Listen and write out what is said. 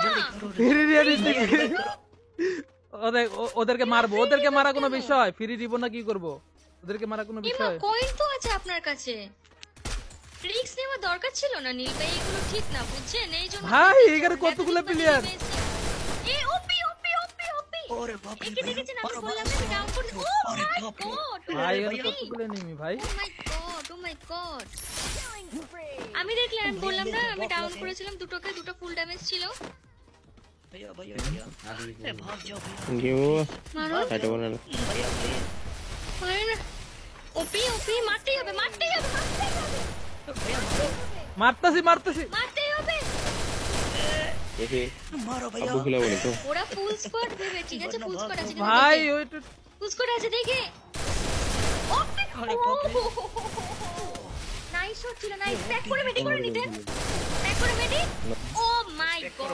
না ফ্রি দিয়ে দিচ্ছে কি? ওদেরকে মারবো, ওদেরকে মারা কোনো বিষয়? ফ্রি দিব না কি করব? ওদেরকে মারা কোনো এমা বিষয়? কয়েন তো আছে আপনার কাছে, রিস্ক নেওয়ার দরকার ছিল না নীল ভাই, এগুলো ঠিক না বুঝছেন, এই জন্য ভাই এখানে কতগুলো প্লেয়ার। এ ওপি ওপি ওপি ওপি ওরে বাপ রে একে দেখেছেন আমি বললাম আমি ডাউন করে ও আরে মাই বাপ রে। গড ভাই এখানে কতগুলো এনিমি ভাই। ও মাই গড ও মাই গড আমি দেখলাম, আমি বললাম না আমি ডাউন করেছিলাম দুটোকে, দুটো ফুল ড্যামেজ ছিল। भैया भैया भैया अरे भाग जाओ भैया क्यों মারো हटो ना भैया भैया মারো না, ওপি ওপি মারতেই হবে মারতেই হবে মারতেই হবে भैया মারতাছি মারতাছি। মারতেই হবে। ये फिर मारो भैया अब्बू खिला बोले तो ওরা ফুল স্কোয়াড ভেবে, ঠিক আছে ফুল স্কোয়াড আছে ভাই ওইটা ফুল স্কোয়াড আছে দেখে। अरे बाप रे নাইস শট ছিল, নাইস ব্যাক করে মেডি করে নিতেন, ব্যাক করে মেডি।